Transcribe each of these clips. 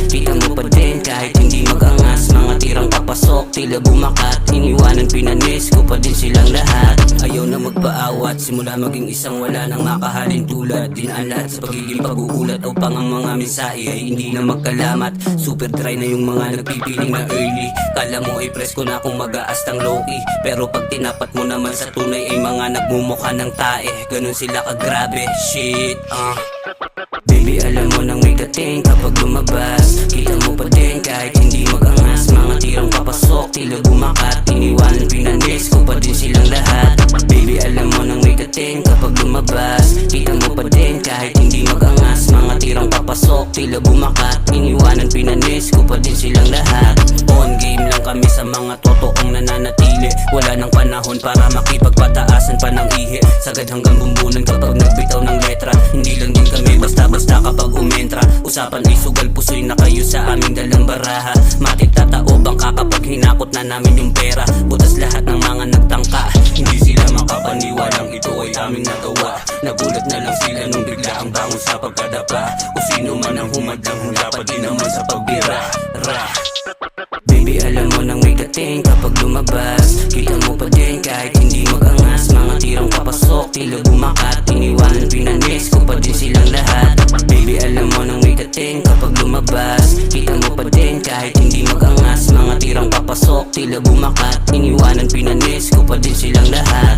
kita mo pa din kahit hindi mag-angas. Mga tirang papasok, tila bumakat, iniwanan pinanis ko pa din silang lahat. Ayaw na magpaawat, simula maging isang wala nang makahalin tulad. Dinaan lahat sa pagiging pag-uulat upang ang mga mensahe ay hindi na magkalamat. Super dry na yung mga nagpipiling na early. Kala mo ay presko na kung mag-aastang low-key, pero pag tinapat mo naman sa tunay ay mga nagmumukha ng tae. Ganun sila kagrabe, shit. Baby, alam mo nang may dating kapag lumabas, kita mo pa din kahit hindi mag-angas. Mga tirang papasok, tila bumakat, iniwanan pinanis ko pa din silang lahat. Baby, alam mo nang may dating kapag lumabas, kita mo pa din kahit hindi mag-angas. Mga tirang papasok, tila bumakat, iniwanan pinanis ko pa din silang lahat. On game lang kami sa mga totoong nananatili. Wala nang panahon para makipagpataasan pa ng ihi. Sagad hanggang bumbunan kapag nagbitaw ng letra. Hindi lang din kami basta-basta kapag umentra. Usapan ay sugal, puso'y na kayo sa aming dalang baraha. Matik tatao bangka kapag hinakot na namin yung pera. Butas lahat ng mga nagtangka, hindi sila makapaniwalang ito ay aming nagawa. Nagulat na lang sila nung bigla ang bangon sa pagkadapa. O sino man ang humadlang, hula pa din naman sa pagbira. Baby, alam mo nang may dating kapag lumabas, kita mo pa din kahit hindi mag-angas. Mga tirang papasok, tila bumakat, iniwanan pinanis ko pa din silang lahat. Baby, alam mo nang may dating kapag lumabas, kita mo pa din kahit hindi mag-angas. Mga tirang papasok, tila bumakat, iniwanan pinanis ko pa din silang lahat.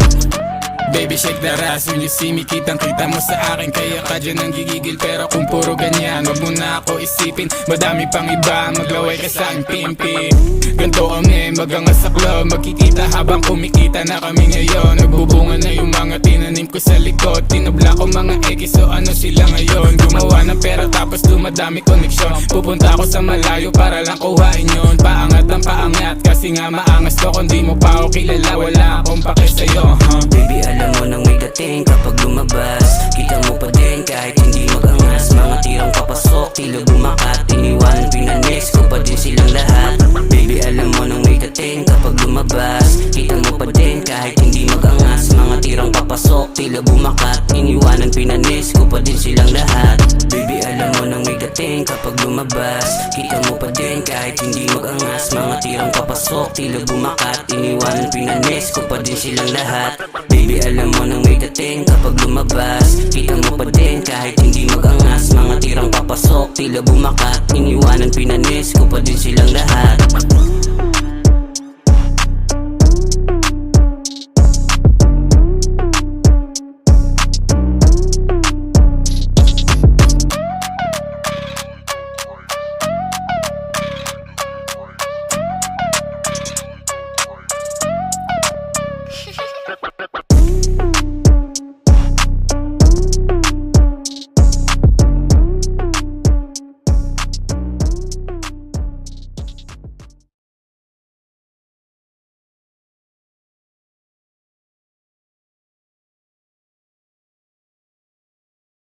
Baby, shake the ass when you see me. Kitang-kita mo sa akin, kaya ka dyan ang gigigil. Pero kung puro ganyan, wag mo na ako isipin. Madami pang iba, maglaway ka sa aking pimpi. Ganto kami, magangas sa club. Magkikita habang kumikita na kami ngayon. Nagbubunga na yung mga tinanim ko sa likod. Tinabla ko mga eki, so ano sila ngayon? Gumawa ng pera tapos dumadami koneksyon. Pupunta ako sa malayo para lang kuhain yun. Paangat ang paangat, kasi nga maangas to. Kung di mo pa ako kilala, wala akong pake sa'yo, Baby, alam mo nang may dating kapag lumabas, kita mo pa din kahit hindi mag-angas. Mga tirang papasok, tila bumakat, iniwanan pinanis ko pa din silang lahat. Baby, alam mo nang may dating kapag lumabas, kita mo pa din kahit hindi mag-angas. Mga tirang papasok, tila bumakat, iniwanan pinanis ko pa din silang lahat. Baby, alam mo nang may dating kapag lumabas, kita mo pa din kahit hindi mag-angas. Mga tirang papasok, tila bumakat, iniwanan pinanis ko pa din silang lahat. Baby, alam mo nang may dating kapag lumabas, kita mo pa din kahit hindi mag-angas. Mga tirang papasok, tila bumakat, iniwanan pinanis ko pa din silang lahat.